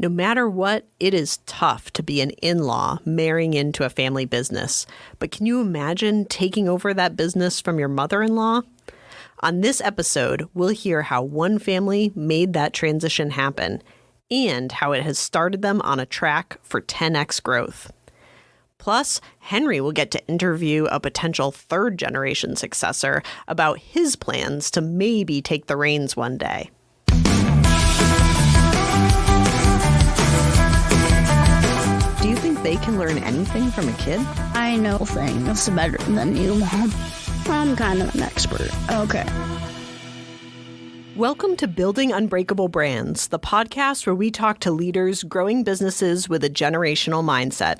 No matter what, it is tough to be an in-law marrying into a family business. But can you imagine taking over that business from your mother-in-law? On this episode, we'll hear how one family made that transition happen and how it has started them on a track for 10x growth. Plus, Henry will get to interview a potential third-generation successor about his plans to maybe take the reins one day. Do you think they can learn anything from a kid? I know things better than you, Mom. I'm kind of an expert. Okay. Welcome to Building Unbreakable Brands, the podcast where we talk to leaders growing businesses with a generational mindset.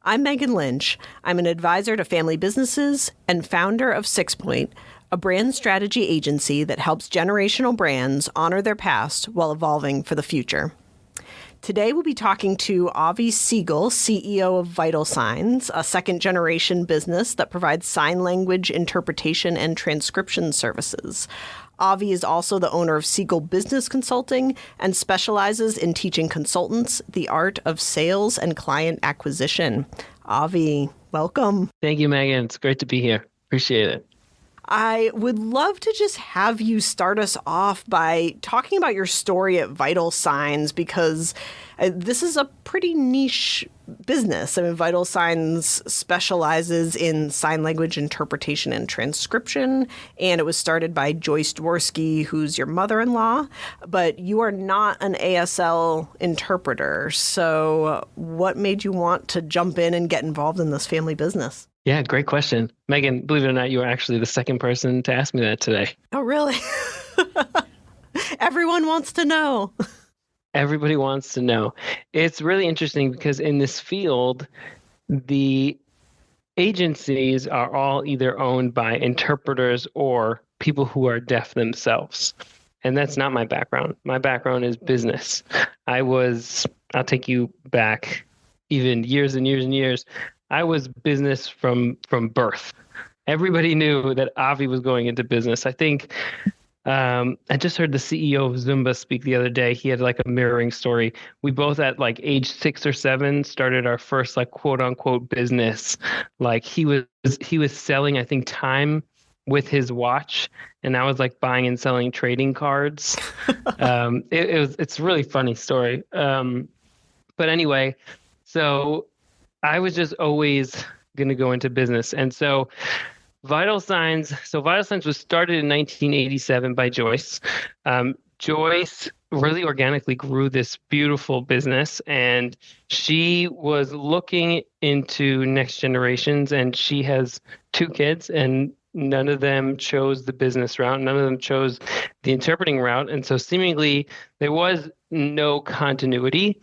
I'm Megan Lynch. I'm an advisor to family businesses and founder of 6 Point, a brand strategy agency that helps generational brands honor their past while evolving for the future. Today, we'll be talking to Avi Siegel, CEO of Vital Signs, a second-generation business that provides sign language interpretation and transcription services. Avi is also the owner of Siegel Business Consulting and specializes in teaching consultants the art of sales and client acquisition. Avi, welcome. Thank you, Megan. It's great to be here. Appreciate it. I would love to just have you start us off by talking about your story at Vital Signs, because this is a pretty niche business. I mean, Vital Signs specializes in sign language interpretation and transcription, and it was started by Joyce Dworsky, who's your mother-in-law, but you are not an ASL interpreter. So what made you want to jump in and get involved in this family business? Yeah, great question. Megan, believe it or not, you were actually the second person to ask me that today. Oh, really? Everyone wants to know. Everybody wants to know. It's really interesting because in this field, the agencies are all either owned by interpreters or people who are deaf themselves. And that's not my background. My background is business. I'll take you back even years and years and years. I was business from birth. Everybody knew that Avi was going into business. I think I just heard the CEO of Zumba speak the other day. He had like a mirroring story. We both at like age 6 or 7 started our first like quote unquote business. Like he was selling, I think, time with his watch, and I was like buying and selling trading cards. It's a really funny story. But anyway, so I was just always going to go into business. And so Vital Signs was started in 1987 by Joyce. Joyce really organically grew this beautiful business, and she was looking into next generations, and she has 2 kids, and none of them chose the business route. None of them chose the interpreting route. And so seemingly there was no continuity.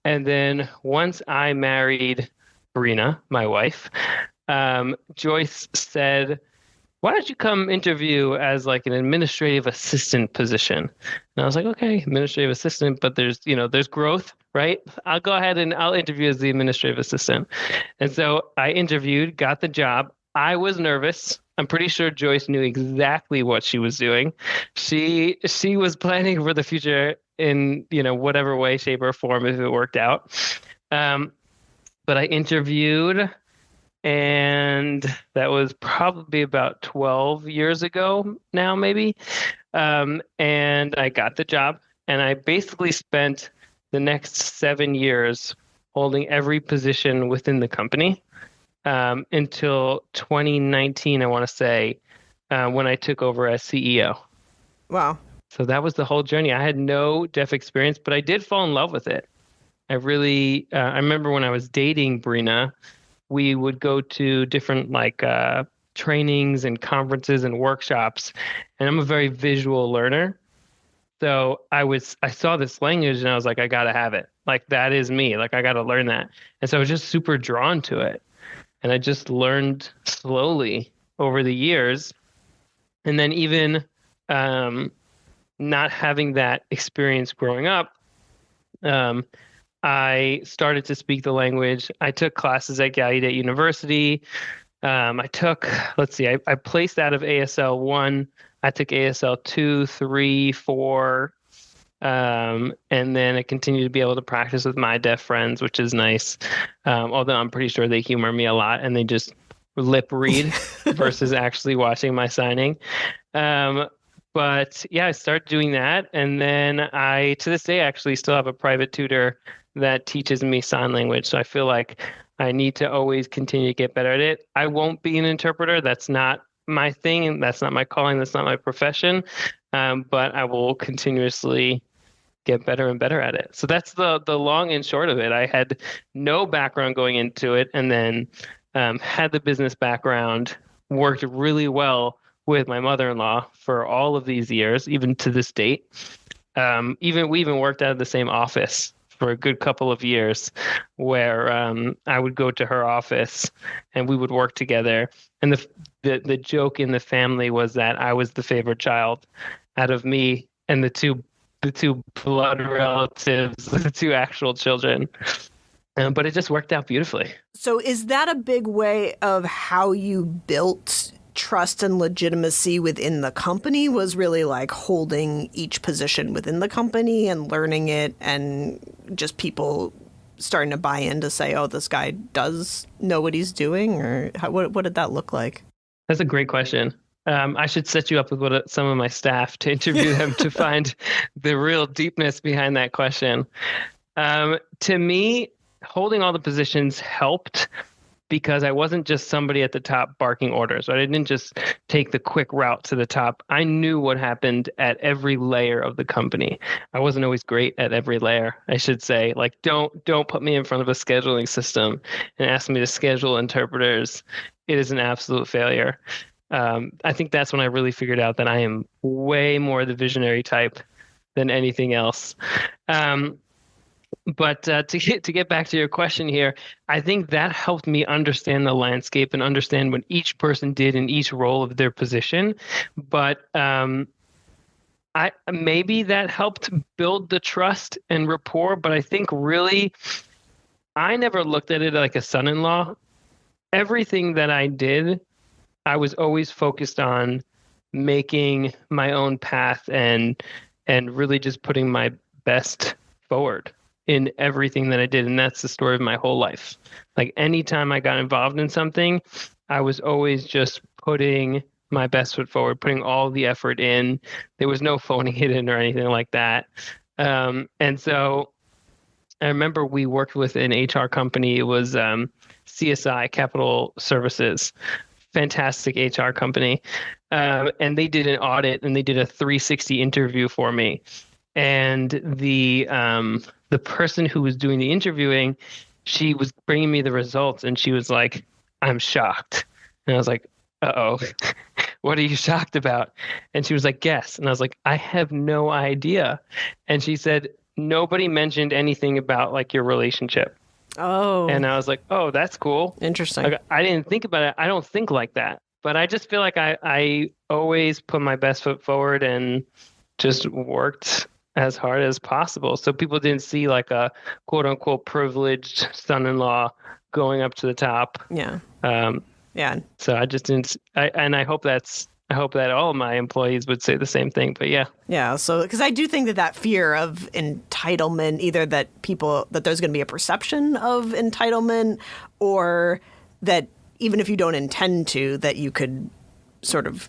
And then once I married Brina, my wife, Joyce said, "Why don't you come interview as like an administrative assistant position?" And I was like, "Okay, administrative assistant, but there's growth, right? I'll go ahead and I'll interview as the administrative assistant." And so I interviewed, got the job. I was nervous. I'm pretty sure Joyce knew exactly what she was doing. She was planning for the future in whatever way, shape, or form if it worked out. But I interviewed, and that was probably about 12 years ago now, maybe. And I got the job, and I basically spent the next 7 years holding every position within the company until 2019, I want to say, when I took over as CEO. Wow. So that was the whole journey. I had no deaf experience, but I did fall in love with it. I remember when I was dating Brina, we would go to different trainings and conferences and workshops, and I'm a very visual learner. So I saw this language and I was like, I got to have it. Like, that is me. Like, I got to learn that. And so I was just super drawn to it. And I just learned slowly over the years. And then even not having that experience growing up, I started to speak the language. I took classes at Gallaudet University. I placed out of ASL 1. I took ASL 2, 3, 4, And then I continue to be able to practice with my deaf friends, which is nice. Although I'm pretty sure they humor me a lot and they just lip read versus actually watching my signing. But yeah, I started doing that. And then I, to this day, actually still have a private tutor that teaches me sign language. So I feel like I need to always continue to get better at it. I won't be an interpreter. That's not my thing. And that's not my calling. That's not my profession. But I will continuously get better and better at it. So that's the long and short of it. I had no background going into it, and then had the business background, worked really well with my mother-in-law for all of these years, even to this date. We even worked out of the same office for a good couple of years, where I would go to her office and we would work together. And the joke in the family was that I was the favorite child out of me and the two blood relatives, the two actual children. But it just worked out beautifully. So is that a big way of how you built trust and legitimacy within the company, was really like holding each position within the company and learning it, and just people starting to buy in to say, oh, this guy does know what he's doing? Or what did that look like? That's a great question. I should set you up with some of my staff to interview them to find the real deepness behind that question. To me, holding all the positions helped because I wasn't just somebody at the top barking orders. Right? I didn't just take the quick route to the top. I knew what happened at every layer of the company. I wasn't always great at every layer, I should say. Like, don't put me in front of a scheduling system and ask me to schedule interpreters. It is an absolute failure. I think that's when I really figured out that I am way more the visionary type than anything else. But to get back to your question here, I think that helped me understand the landscape and understand what each person did in each role of their position. But maybe that helped build the trust and rapport. But I think really, I never looked at it like a son-in-law. Everything that I did, I was always focused on making my own path and really just putting my best forward in everything that I did. And that's the story of my whole life. Like, anytime I got involved in something, I was always just putting my best foot forward, putting all the effort in. There was no phoning it in or anything like that. And so I remember we worked with an HR company. It was CSI, Capital Services, fantastic HR company. And they did an audit and they did a 360 interview for me. And the person who was doing the interviewing, she was bringing me the results and she was like, I'm shocked. And I was like, uh-oh, what are you shocked about? And she was like, guess. And I was like, I have no idea. And she said, nobody mentioned anything about like your relationship. Oh. And I was like, oh, that's cool. Interesting. Like, I didn't think about it. I don't think like that. But I just feel like I always put my best foot forward and just worked as hard as possible. So people didn't see like a quote unquote privileged son-in-law going up to the top. Yeah. Yeah. So I just didn't, I hope that all of my employees would say the same thing, but yeah. Yeah. So, because I do think that fear of entitlement, either that there's going to be a perception of entitlement, or that even if you don't intend to, that you could sort of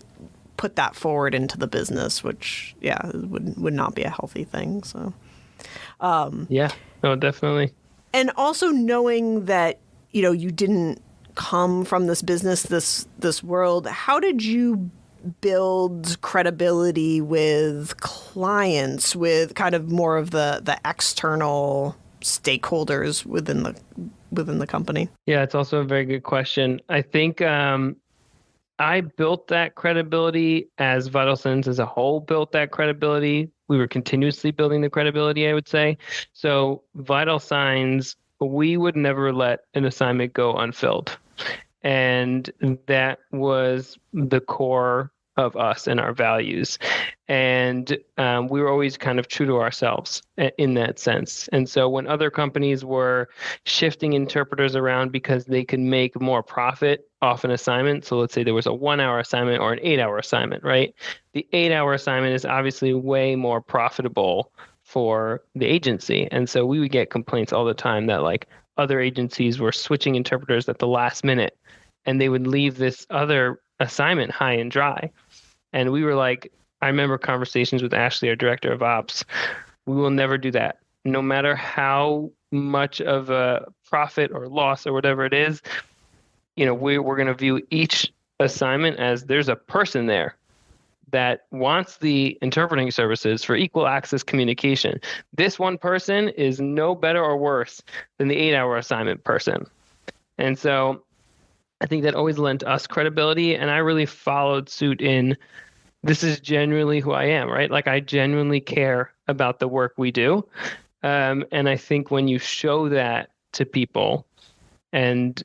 put that forward into the business, which would not be a healthy thing. So yeah, no, definitely. And also knowing that you didn't come from this business, this world, how did you build credibility with clients, with kind of more of the external stakeholders within the company? Yeah, it's also a very good question. I think I built that credibility as Vital Signs as a whole built that credibility. We were continuously building the credibility, I would say. So Vital Signs, we would never let an assignment go unfilled. And that was the core of us and our values. And we were always kind of true to ourselves in that sense. And so when other companies were shifting interpreters around because they could make more profit off an assignment, so let's say there was a 1-hour assignment or an 8-hour assignment, right? The 8-hour assignment is obviously way more profitable for the agency. And so we would get complaints all the time that like other agencies were switching interpreters at the last minute, and they would leave this other assignment high and dry. And we were like, I remember conversations with Ashley, our director of ops. We will never do that. No matter how much of a profit or loss or whatever it is, we're going to view each assignment as there's a person there that wants the interpreting services for equal access communication. This one person is no better or worse than the 8-hour assignment person. And so I think that always lent us credibility, and I really followed suit in this is genuinely who I am, right? Like I genuinely care about the work we do. And I think when you show that to people and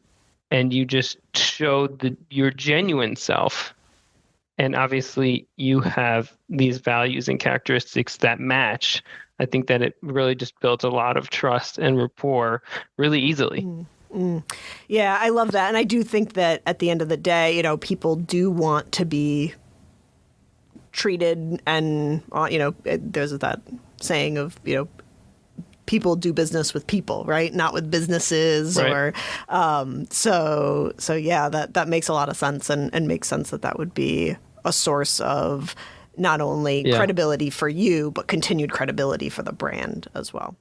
you just show your genuine self, and obviously you have these values and characteristics that match, I think that it really just builds a lot of trust and rapport really easily. Yeah, I love that. And I do think that at the end of the day, people do want to be treated, and there's that saying of people do business with people, right? Not with businesses, right. Or so yeah, that makes a lot of sense, and makes sense that would be a source of not only credibility for you, but continued credibility for the brand as well.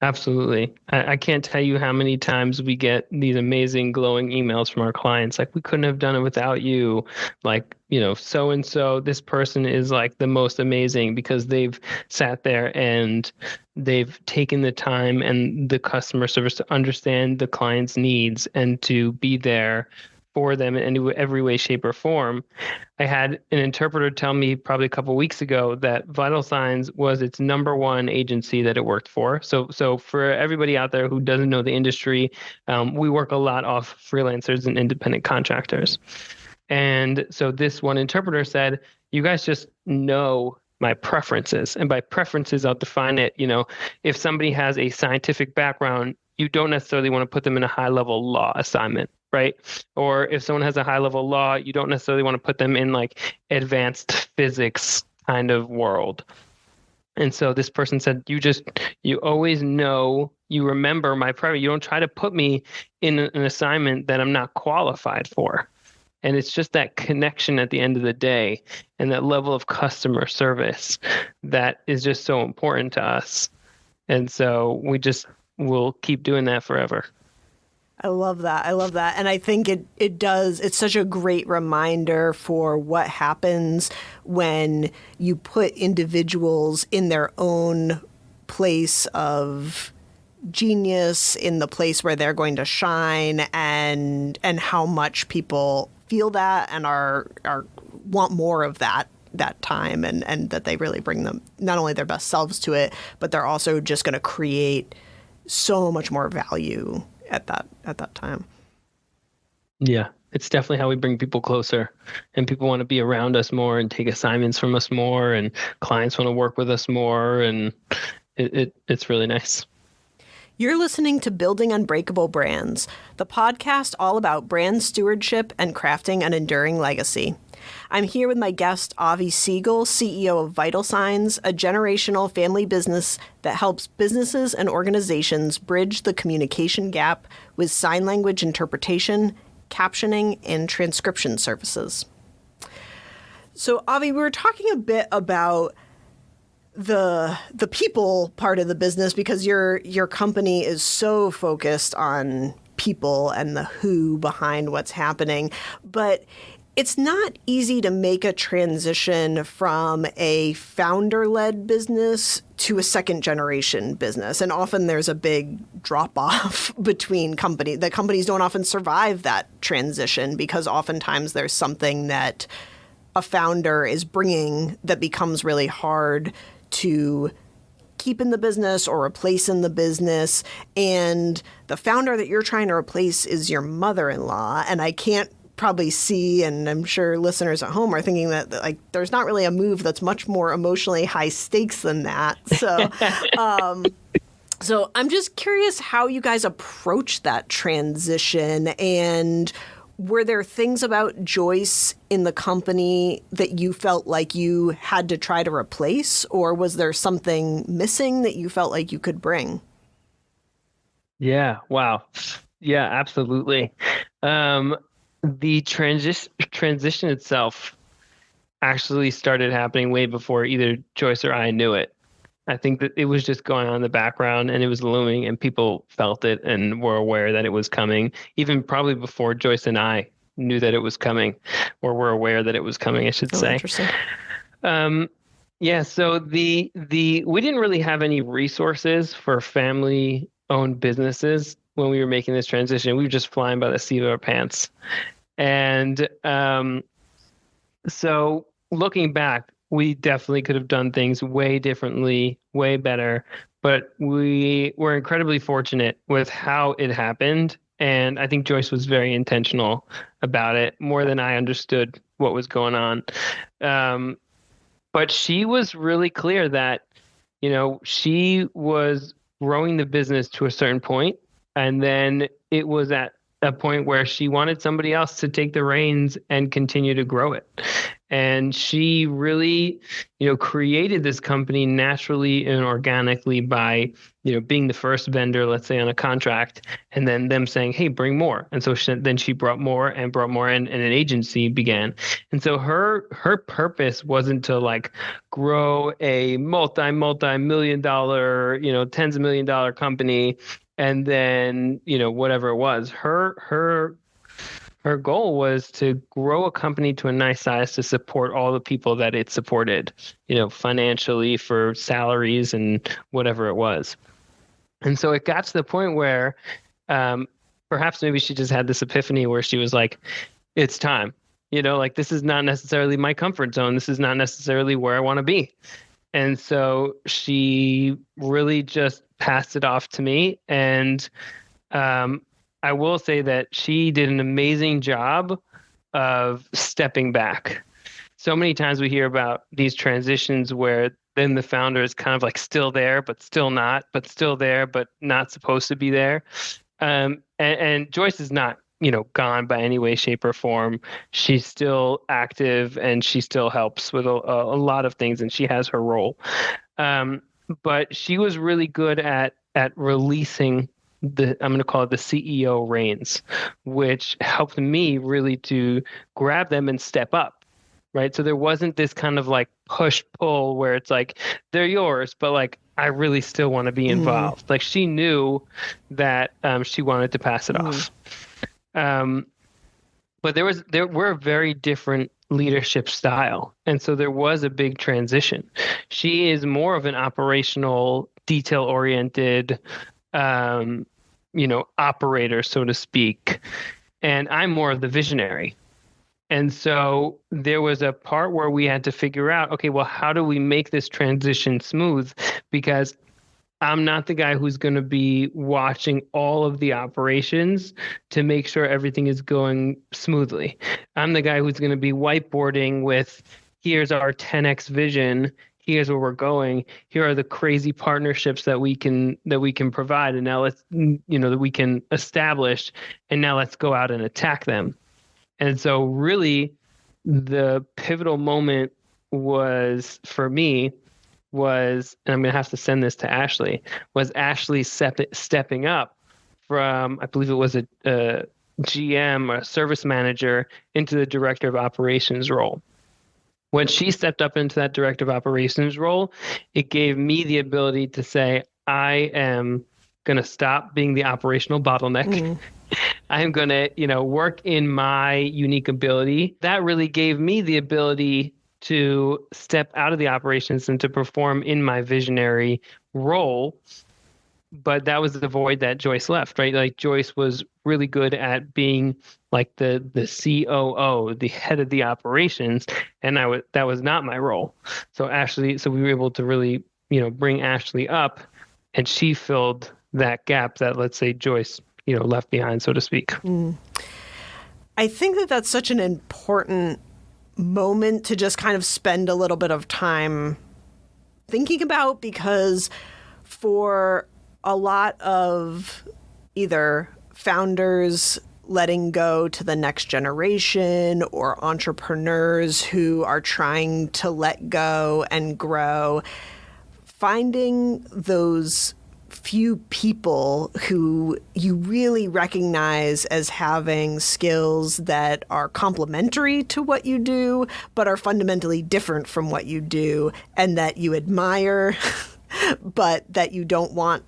Absolutely. I can't tell you how many times we get these amazing glowing emails from our clients. Like, we couldn't have done it without you. Like, so-and-so, this person is like the most amazing because they've sat there and they've taken the time and the customer service to understand the client's needs and to be there for them in every way, shape, or form. I had an interpreter tell me probably a couple of weeks ago that Vital Signs was its number one agency that it worked for. So for everybody out there who doesn't know the industry, we work a lot off freelancers and independent contractors. And so this one interpreter said, you guys just know my preferences. And by preferences, I'll define it, if somebody has a scientific background, you don't necessarily want to put them in a high-level law assignment, right? Or if someone has a high-level law, you don't necessarily want to put them in like advanced physics kind of world. And so this person said, you always know, you remember my preference. You don't try to put me in an assignment that I'm not qualified for. And it's just that connection at the end of the day and that level of customer service that is just so important to us. And so we'll keep doing that forever. I love that. And I think it's such a great reminder for what happens when you put individuals in their own place of genius, in the place where they're going to shine, and how much people feel that and are want more of that time, and that they really bring them not only their best selves to it, but they're also just going to create so much more value at that time. Yeah, it's definitely how we bring people closer, and people want to be around us more and take assignments from us more, and clients want to work with us more, and it's really nice. You're listening to Building Unbreakable Brands, the podcast all about brand stewardship and crafting an enduring legacy. I'm here with my guest, Avi Siegel, CEO of Vital Signs, a generational family business that helps businesses and organizations bridge the communication gap with sign language interpretation, captioning, and transcription services. So, Avi, we were talking a bit about the people part of the business, because your company is so focused on people and the who behind what's happening. But it's not easy to make a transition from a founder-led business to a second-generation business. And often there's a big drop-off between companies. The companies don't often survive that transition because oftentimes there's something that a founder is bringing that becomes really hard to keep in the business or replace in the business. And the founder that you're trying to replace is your mother-in-law. And I can't probably see, and I'm sure listeners at home are thinking that like there's not really a move that's much more emotionally high stakes than that. So so I'm just curious how you guys approach that transition, and were there things about Joyce in the company that you felt like you had to try to replace, or was there something missing that you felt like you could bring? Yeah. Wow. Yeah, absolutely. The transition itself actually started happening way before either Joyce or I knew it. I think that it was just going on in the background and it was looming and people felt it and were aware that it was coming, even probably before Joyce and I knew that it was coming or were aware that it was coming, I should Oh, say. interesting. Yeah, so the we didn't really have any resources for family owned businesses when we were making this transition. We were just flying by the seat of our pants. And so looking back, we definitely could have done things way differently, way better, but we were incredibly fortunate with how it happened. And I think Joyce was very intentional about it, more than I understood what was going on. But she was really clear that, she was growing the business to a certain point, and then it was at a point where she wanted somebody else to take the reins and continue to grow it. And she really, created this company naturally and organically by, being the first vendor, let's say, on a contract, and then them saying, "Hey, bring more." And so then she brought more and brought more, and an agency began. And so her purpose wasn't to like grow a multi-million dollar, tens of million dollar company, and then whatever it was. Her goal was to grow a company to a nice size to support all the people that it supported, financially, for salaries and whatever it was. And so it got to the point where perhaps maybe she just had this epiphany where she was like, it's time, like this is not necessarily my comfort zone. This is not necessarily where I want to be. And so she really just passed it off to me. And I will say that she did an amazing job of stepping back. So many times we hear about these transitions where then the founder is kind of like still there, but still not, but still there, but not supposed to be there. And Joyce is not, gone by any way, shape, or form. She's still active and she still helps with a lot of things, and she has her role. But she was really good at releasing I'm going to call it the CEO reins, which helped me really to grab them and step up, right? So there wasn't this kind of like push pull where it's like, they're yours, but like, I really still want to be involved. Like she knew that she wanted to pass it off. But there were a very different leadership style. And so there was a big transition. She is more of an operational, detail oriented, operator, so to speak. And I'm more of the visionary. And so there was a part where we had to figure out, okay, well, how do we make this transition smooth? Because I'm not the guy who's going to be watching all of the operations to make sure everything is going smoothly. I'm the guy who's going to be whiteboarding with, here's our 10x vision. Here's where we're going. Here are the crazy partnerships that we can provide, and now let's that we can establish, and now let's go out and attack them. And so, really, the pivotal moment was for me and I'm going to have to send this to Ashley. Was Ashley stepping up from, I believe it was a GM or a service manager into the director of operations role. When she stepped up into that director of operations role, it gave me the ability to say, I am going to stop being the operational bottleneck. I'm going to, work in my unique ability. That really gave me the ability to step out of the operations and to perform in my visionary role. But that was the void that Joyce left, right? Like Joyce was really good at being like the COO, the head of the operations, and that was not my role. So we were able to really, bring Ashley up, and she filled that gap that, let's say, Joyce, left behind, so to speak. I think that that's such an important moment to just kind of spend a little bit of time thinking about, because for a lot of either founders, letting go to the next generation or entrepreneurs who are trying to let go and grow, finding those few people who you really recognize as having skills that are complementary to what you do, but are fundamentally different from what you do, and that you admire, but that you don't want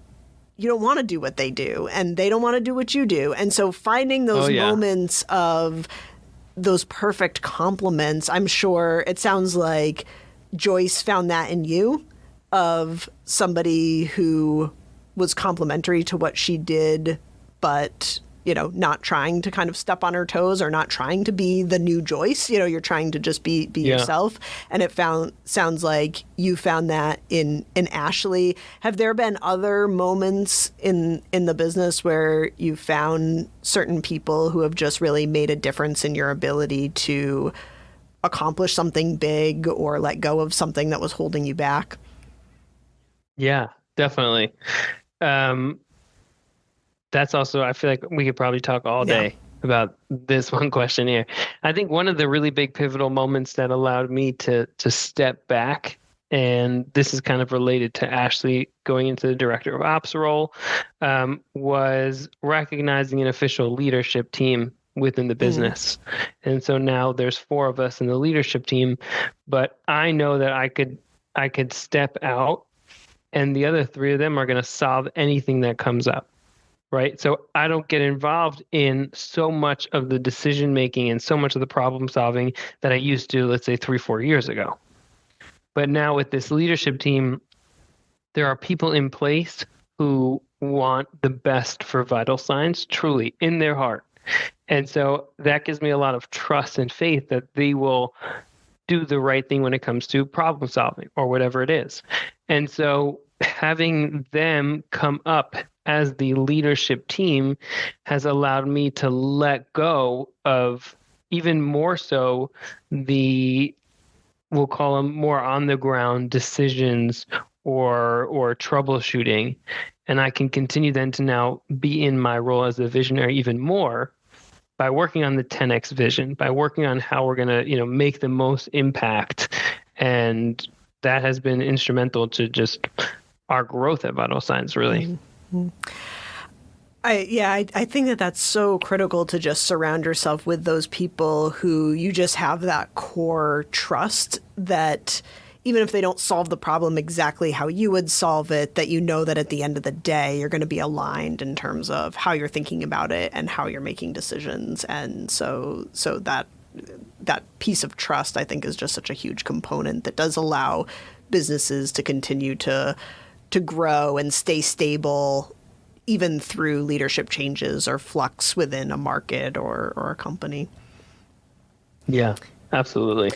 to do what they do, and they don't want to do what you do. And so finding those moments of those perfect complements, I'm sure it sounds like Joyce found that in you, of somebody who was complementary to what she did, but, not trying to kind of step on her toes or not trying to be the new Joyce. You're trying to just be yourself. And it sounds like you found that in Ashley. Have there been other moments in the business where you found certain people who have just really made a difference in your ability to accomplish something big or let go of something that was holding you back? Yeah, definitely. That's also, I feel like we could probably talk all day about this one question here. I think one of the really big pivotal moments that allowed me to step back, and this is kind of related to Ashley going into the director of ops role, was recognizing an official leadership team within the business. And so now there's 4 of us in the leadership team, but I know that I could step out, and the other 3 of them are going to solve anything that comes up. Right. So I don't get involved in so much of the decision making and so much of the problem solving that I used to, let's say 3-4 years ago. But now with this leadership team, there are people in place who want the best for Vital Signs, truly, in their heart. And so that gives me a lot of trust and faith that they will do the right thing when it comes to problem solving or whatever it is. And so having them come up as the leadership team has allowed me to let go of even more so we'll call them more on the ground decisions or troubleshooting. And I can continue then to now be in my role as a visionary even more by working on the 10X vision, by working on how we're going to, make the most impact. And that has been instrumental to just our growth at Vital Signs, really. Mm-hmm. I think that that's so critical, to just surround yourself with those people who you just have that core trust that even if they don't solve the problem exactly how you would solve it, that that at the end of the day, you're going to be aligned in terms of how you're thinking about it and how you're making decisions. And so that piece of trust, I think, is just such a huge component that does allow businesses to continue to grow and stay stable, even through leadership changes or flux within a market or a company. Yeah, absolutely.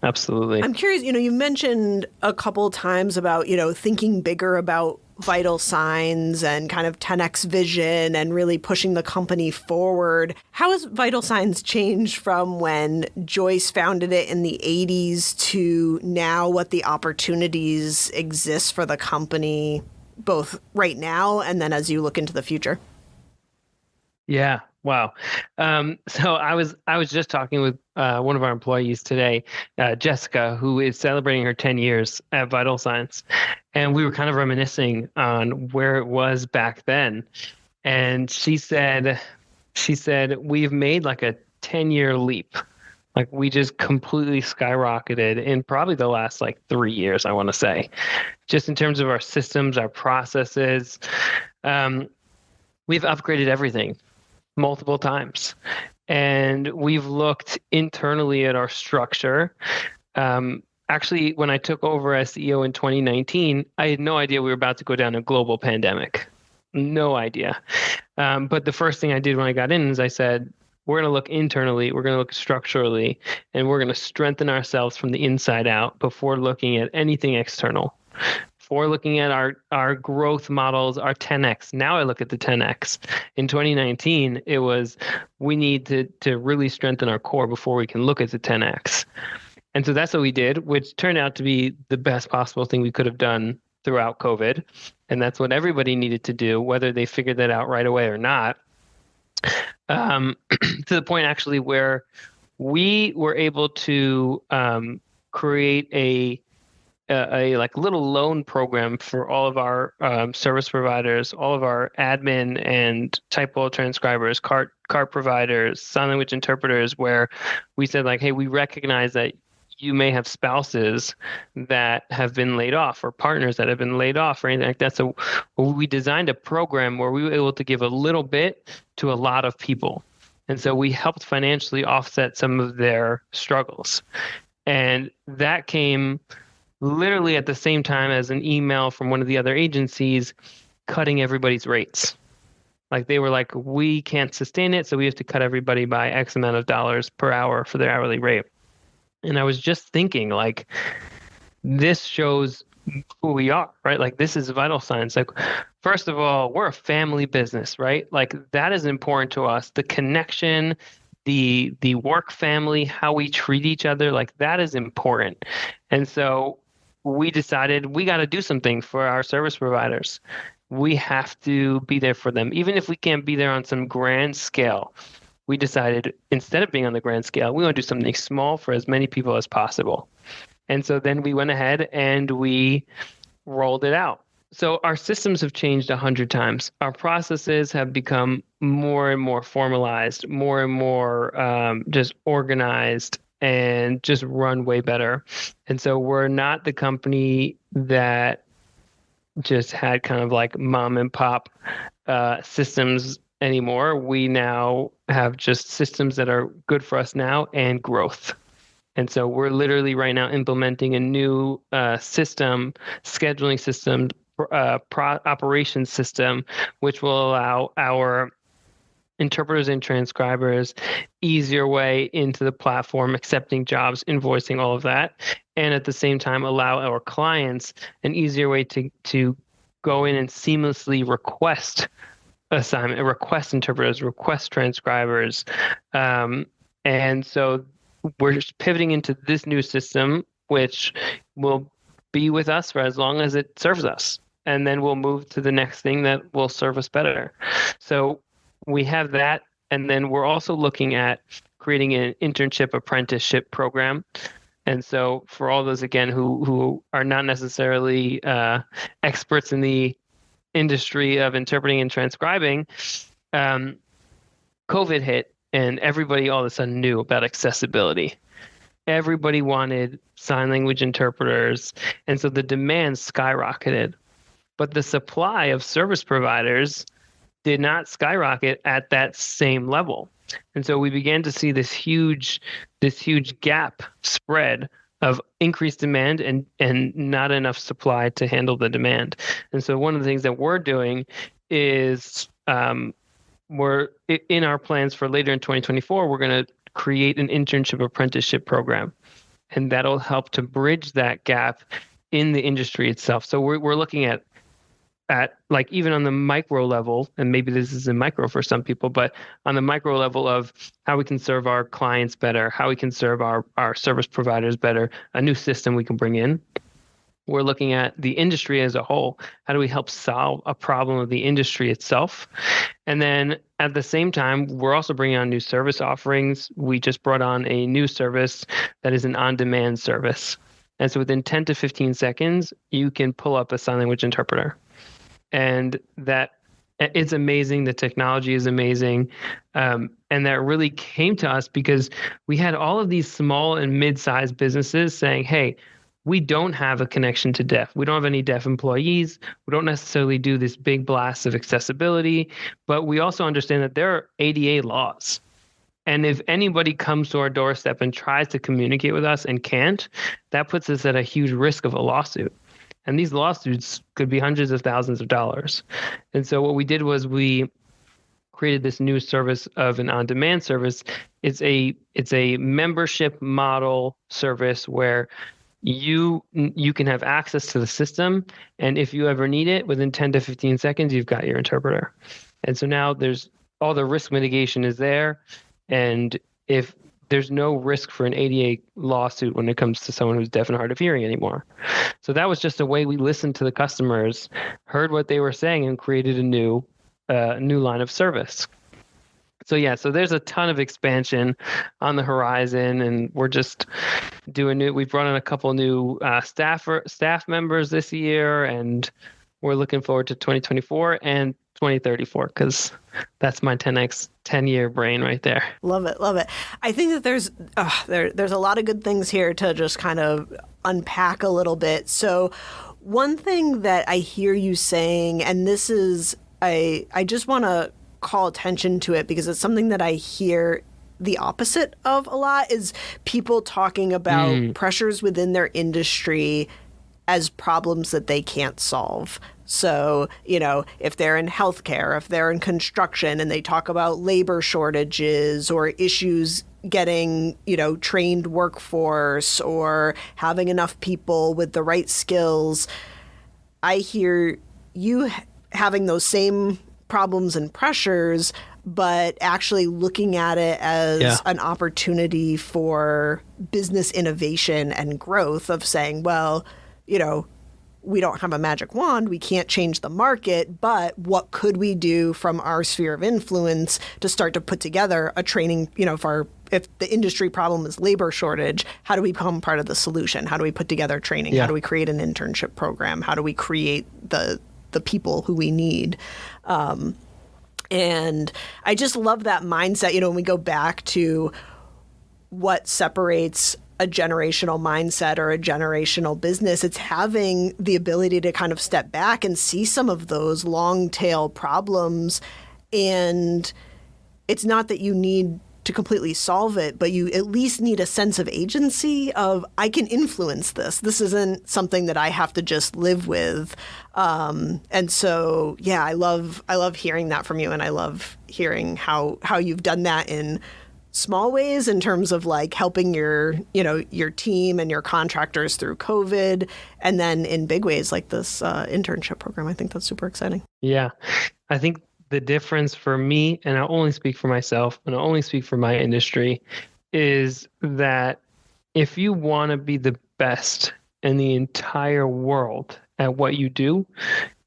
Absolutely. I'm curious, you mentioned a couple times about, thinking bigger about Vital Signs and kind of 10X vision and really pushing the company forward. How has Vital Signs changed from when Joyce founded it in the 80s to now, what the opportunities exist for the company, both right now and then as you look into the future? Yeah. Wow. So I was just talking with one of our employees today, Jessica, who is celebrating her 10 years at Vital Signs. And we were kind of reminiscing on where it was back then. And she said, we've made like a 10-year leap. Like we just completely skyrocketed in probably the last 3 years, I want to say, just in terms of our systems, our processes. We've upgraded everything multiple times. And we've looked internally at our structure. Actually, when I took over as CEO in 2019, I had no idea we were about to go down a global pandemic. No idea. But the first thing I did when I got in is I said, we're going to look internally, we're going to look structurally, and we're going to strengthen ourselves from the inside out before looking at anything external. Before looking at our growth models, our 10X. Now I look at the 10X. In 2019, it was, we need to really strengthen our core before we can look at the 10X. And so that's what we did, which turned out to be the best possible thing we could have done throughout COVID. And that's what everybody needed to do, whether they figured that out right away or not. to the point actually where we were able to create a like little loan program for all of our service providers, all of our admin and typo transcribers, cart providers, sign language interpreters, where we said like, hey, we recognize that you may have spouses that have been laid off or partners that have been laid off or anything like that. So we designed a program where we were able to give a little bit to a lot of people. And so we helped financially offset some of their struggles. And that came literally at the same time as an email from one of the other agencies cutting everybody's rates. Like they were like, we can't sustain it, so we have to cut everybody by X amount of dollars per hour for their hourly rate. And I was just thinking, like, this shows who we are, right? Like, this is vital signs. Like, first of all, we're a family business, right? Like, that is important to us. The connection, the work family, how we treat each other, like, that is important. And so we decided we got to do something for our service providers. We have to be there for them, even if we can't be there on some grand scale. We decided instead of being on the grand scale, we want to do something small for as many people as possible. And so then we went ahead and we rolled it out. So our systems have changed 100 times. Our processes have become more and more formalized, more and more just organized, and just run way better. And so we're not the company that just had kind of like mom and pop systems anymore. We now have just systems that are good for us now and growth. And so we're literally right now implementing a new system, scheduling system, operations system, which will allow our interpreters and transcribers easier way into the platform, accepting jobs, invoicing, all of that, and at the same time allow our clients an easier way to go in and seamlessly request assignment, request interpreters, request transcribers, and so we're just pivoting into this new system, which will be with us for as long as it serves us, and then we'll move to the next thing that will serve us better. So we have that, and then we're also looking at creating an internship apprenticeship program. And so for all those, again, who are not necessarily experts in the industry of interpreting and transcribing, COVID hit, and everybody all of a sudden knew about accessibility. Everybody wanted sign language interpreters, and so the demand skyrocketed. But the supply of service providers did not skyrocket at that same level. And so we began to see this huge gap spread of increased demand and not enough supply to handle the demand. And so one of the things that we're doing is we're in our plans for later in 2024, we're going to create an internship apprenticeship program. And that'll help to bridge that gap in the industry itself. So we're looking at like even on the micro level, and maybe this is a micro for some people, but on the micro level of how we can serve our clients better, how we can serve our service providers better, a new system we can bring in. We're looking at the industry as a whole. How do we help solve a problem of the industry itself? And then at the same time, we're also bringing on new service offerings. We just brought on a new service that is an on-demand service. And so within 10 to 15 seconds, you can pull up a sign language interpreter. And that it's amazing. The technology is amazing. And that really came to us because we had all of these small and mid-sized businesses saying, hey, we don't have a connection to deaf. We don't have any deaf employees. We don't necessarily do this big blast of accessibility, but we also understand that there are ADA laws. And if anybody comes to our doorstep and tries to communicate with us and can't, that puts us at a huge risk of a lawsuit. And these lawsuits could be hundreds of thousands of dollars. And so what we did was we created this new service of an on-demand service. It's a membership model service where you can have access to the system, and if you ever need it, within 10 to 15 seconds, you've got your interpreter. And so now there's all the risk mitigation is there, and if there's no risk for an ADA lawsuit when it comes to someone who's deaf and hard of hearing anymore. So that was just a way we listened to the customers, heard what they were saying, and created a new line of service. So there's a ton of expansion on the horizon, and we're just we've brought in a couple new staff members this year, and we're looking forward to 2024 and 2034, because that's my 10x 10-year brain right there. Love it. Love it. I think that there's a lot of good things here to just kind of unpack a little bit. So one thing that I hear you saying, and this is, I just want to call attention to it because it's something that I hear the opposite of a lot, is people talking about pressures within their industry as problems that they can't solve. So, if they're in healthcare, if they're in construction, and they talk about labor shortages or issues getting, trained workforce or having enough people with the right skills, I hear you having those same problems and pressures, but actually looking at it as an opportunity for business innovation and growth, of saying, well, we don't have a magic wand, we can't change the market, but what could we do from our sphere of influence to start to put together a training, if the industry problem is labor shortage, how do we become part of the solution? How do we put together training? How do we create an internship program? How do we create the people who we need? And I just love that mindset. When we go back to what separates a generational mindset or a generational business, it's having the ability to kind of step back and see some of those long tail problems. And it's not that you need to completely solve it, but you at least need a sense of agency of, I can influence this. This isn't something that I have to just live with. And so, I love hearing that from you. And I love hearing how you've done that in small ways, in terms of like helping your team and your contractors through COVID, and then in big ways like this internship program. I think that's super exciting. Yeah, I think the difference for me, and I'll only speak for myself and I'll only speak for my industry, is that if you want to be the best in the entire world at what you do,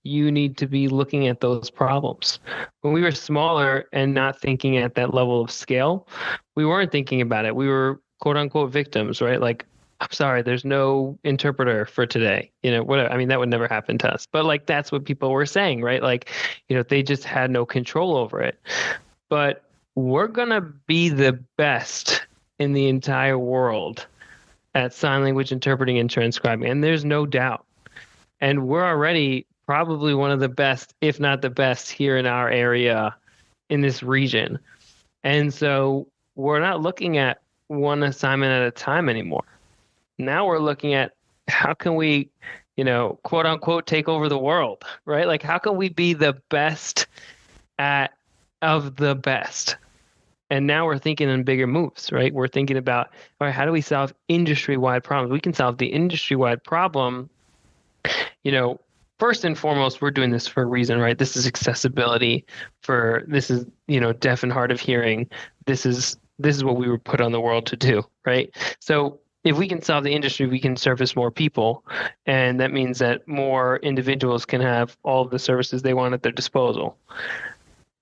you need to be looking at those problems. When we were smaller and not thinking at that level of scale, we weren't thinking about it. We were quote unquote victims, right? Like, I'm sorry, there's no interpreter for today. Whatever. I mean, that would never happen to us. But like, that's what people were saying, right? Like, they just had no control over it. But we're going to be the best in the entire world at sign language interpreting and transcribing. And there's no doubt. And we're already probably one of the best, if not the best, here in our area, in this region. And so we're not looking at one assignment at a time anymore. Now we're looking at how can we, quote unquote, take over the world, right? Like, how can we be the best of the best? And now we're thinking in bigger moves, right? We're thinking about, all right, how do we solve industry-wide problems? We can solve the industry-wide problem. First and foremost, we're doing this for a reason, right? This is accessibility this is, deaf and hard of hearing. This is what we were put on the world to do, right? So if we can solve the industry, we can service more people. And that means that more individuals can have all of the services they want at their disposal.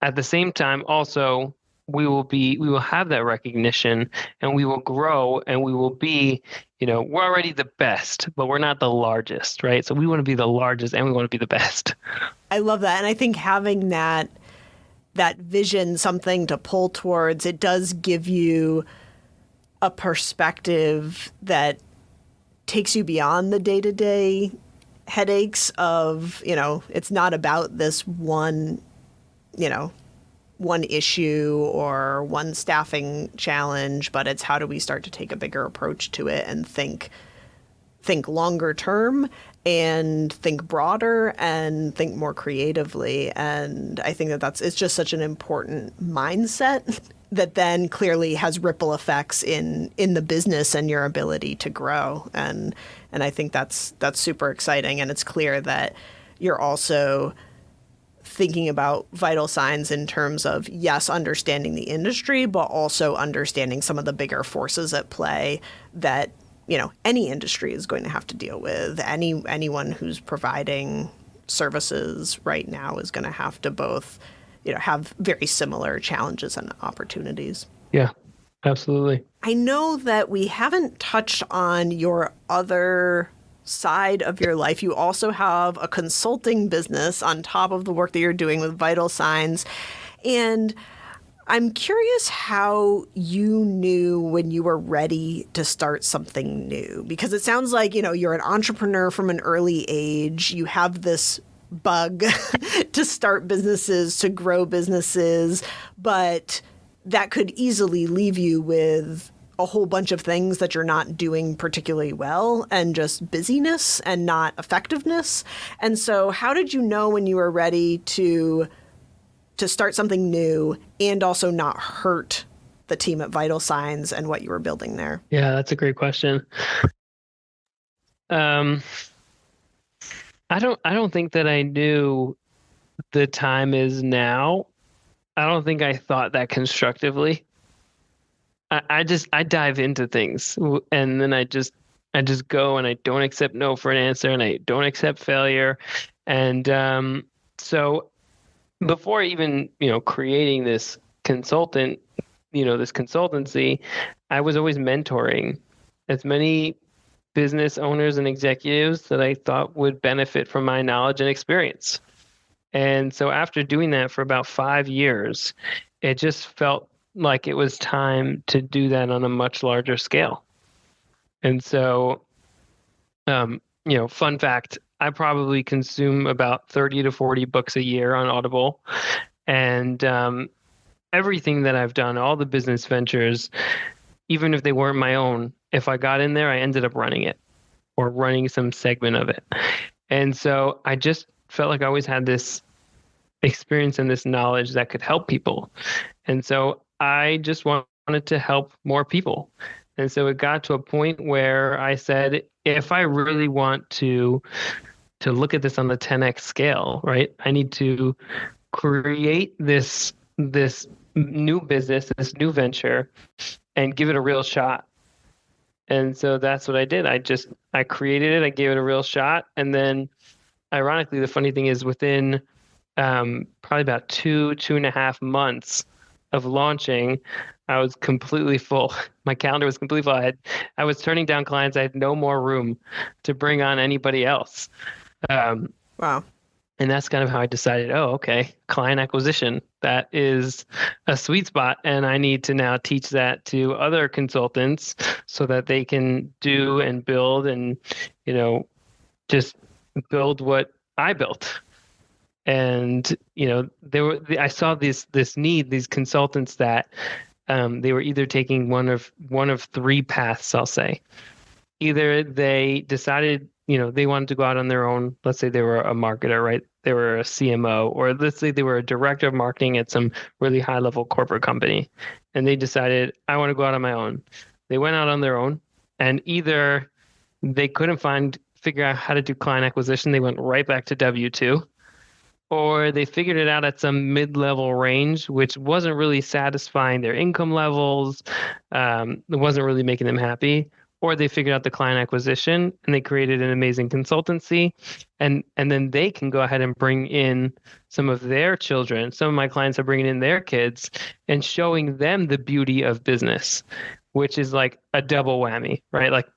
At the same time, also, we will have that recognition, and we will grow, and we will be, we're already the best, but we're not the largest, right? So we want to be the largest, and we want to be the best. I love that. And I think having that vision, something to pull towards, it does give you a perspective that takes you beyond the day-to-day headaches of, it's not about this one issue or one staffing challenge, but it's how do we start to take a bigger approach to it and think longer term and think broader and think more creatively. And I think it's just such an important mindset that then clearly has ripple effects in the business and your ability to grow. And I think that's super exciting. And it's clear that you're also thinking about vital signs in terms of, yes, understanding the industry, but also understanding some of the bigger forces at play that, any industry is going to have to deal with. Anyone who's providing services right now is going to have to both, have very similar challenges and opportunities. Yeah, absolutely. I know that we haven't touched on your other side of your life. You also have a consulting business on top of the work that you're doing with vital signs. And I'm curious how you knew when you were ready to start something new, because it sounds like, you're an entrepreneur from an early age. You have this bug to start businesses, to grow businesses, but that could easily leave you with a whole bunch of things that you're not doing particularly well, and just busyness and not effectiveness. And so how did you know when you were ready to start something new and also not hurt the team at Vital Signs and what you were building there? Yeah, that's a great question. I don't think that I knew the time is now. I don't think I thought that constructively. I dive into things, and then I just go, and I don't accept no for an answer, and I don't accept failure. And so before even, creating this consultancy, I was always mentoring as many business owners and executives that I thought would benefit from my knowledge and experience. And so after doing that for about 5 years, it just felt like it was time to do that on a much larger scale. And so, fun fact, I probably consume about 30 to 40 books a year on Audible. And everything that I've done, all the business ventures, even if they weren't my own, if I got in there, I ended up running it or running some segment of it. And so I just felt like I always had this experience and this knowledge that could help people. And so I just wanted to help more people. And so it got to a point where I said, if I really want to look at this on the 10x scale, right, I need to create this new business, this new venture, and give it a real shot. And so that's what I did. I created it, I gave it a real shot. And then ironically, the funny thing is within probably about 2.5 months of launching, I was completely full. My calendar was completely full. I was turning down clients. I had no more room to bring on anybody else. Wow. And that's kind of how I decided, okay, client acquisition, that is a sweet spot. And I need to now teach that to other consultants so that they can do and build and, just build what I built. And, I saw this need, these consultants that they were either taking one of three paths, I'll say. Either they decided, they wanted to go out on their own. Let's say they were a marketer, right? They were a CMO, or let's say they were a director of marketing at some really high level corporate company. And they decided, I want to go out on my own. They went out on their own, and either they couldn't figure out how to do client acquisition. They went right back to W-2, or they figured it out at some mid-level range, which wasn't really satisfying their income levels. It wasn't really making them happy. Or they figured out the client acquisition and they created an amazing consultancy. And then they can go ahead and bring in some of their children. Some of my clients are bringing in their kids and showing them the beauty of business, which is like a double whammy, right? Like,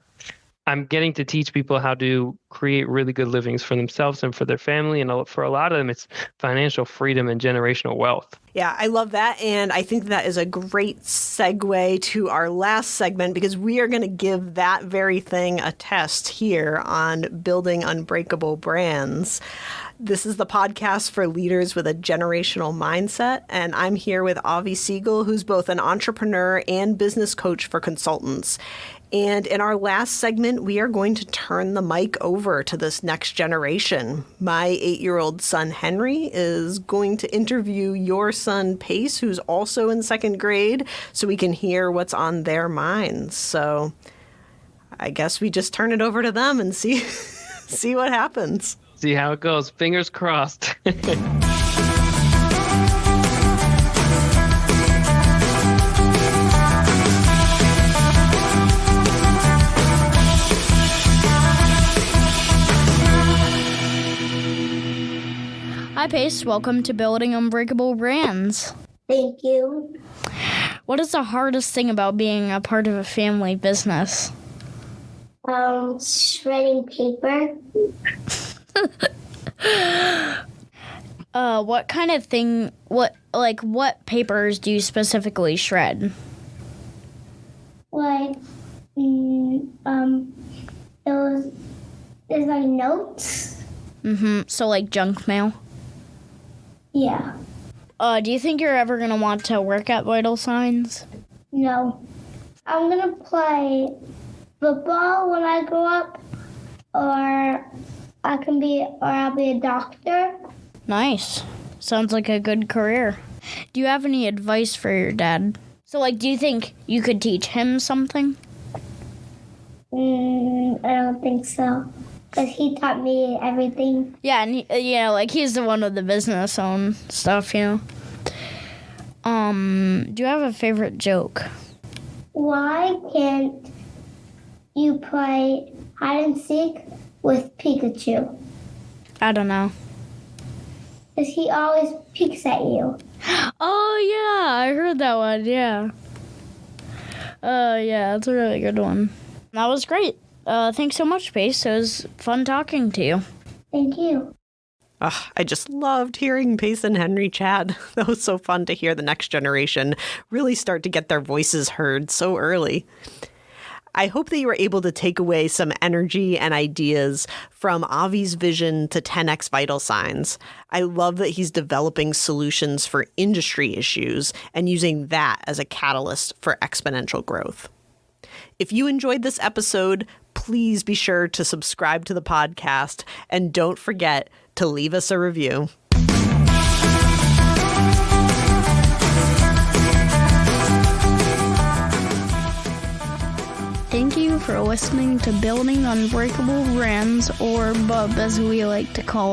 I'm getting to teach people how to create really good livings for themselves and for their family. And for a lot of them, it's financial freedom and generational wealth. Yeah, I love that. And I think that is a great segue to our last segment, because we are going to give that very thing a test here on building unbreakable brands. This is the podcast for leaders with a generational mindset. And I'm here with Avi Siegel, who's both an entrepreneur and business coach for consultants. And in our last segment, we are going to turn the mic over to this next generation. My 8-year-old son, Henry, is going to interview your son, Pace, who's also in 2nd grade, so we can hear what's on their minds. So I guess we just turn it over to them and see what happens. See how it goes. Fingers crossed. Hi, Pace. Welcome to Building Unbreakable Brands. Thank you. What is the hardest thing about being a part of a family business? Shredding paper. What kind of thing, what papers do you specifically shred? Like, those, there's like notes. So like junk mail? Yeah. Do you think you're ever going to want to work at Vital Signs? No. I'm gonna play football when I grow up, or I'll be a doctor. Nice. Sounds like a good career. Do you have any advice for your dad? So, like, do you think you could teach him something? I don't think so, because he taught me everything. Yeah, and he's the one with the business own stuff, Do you have a favorite joke? Why can't you play hide and seek with Pikachu? I don't know. Because he always peeks at you. Oh, yeah, I heard that one, yeah. Yeah, that's a really good one. That was great. Thanks so much, Pace. It was fun talking to you. Thank you. I just loved hearing Pace and Henry chat. That was so fun to hear the next generation really start to get their voices heard so early. I hope that you were able to take away some energy and ideas from Avi's vision to 10x Vital Signs. I love that he's developing solutions for industry issues and using that as a catalyst for exponential growth. If you enjoyed this episode, please be sure to subscribe to the podcast and don't forget to leave us a review. Thank you for listening to Building Unbreakable Brands, or BUB as we like to call it.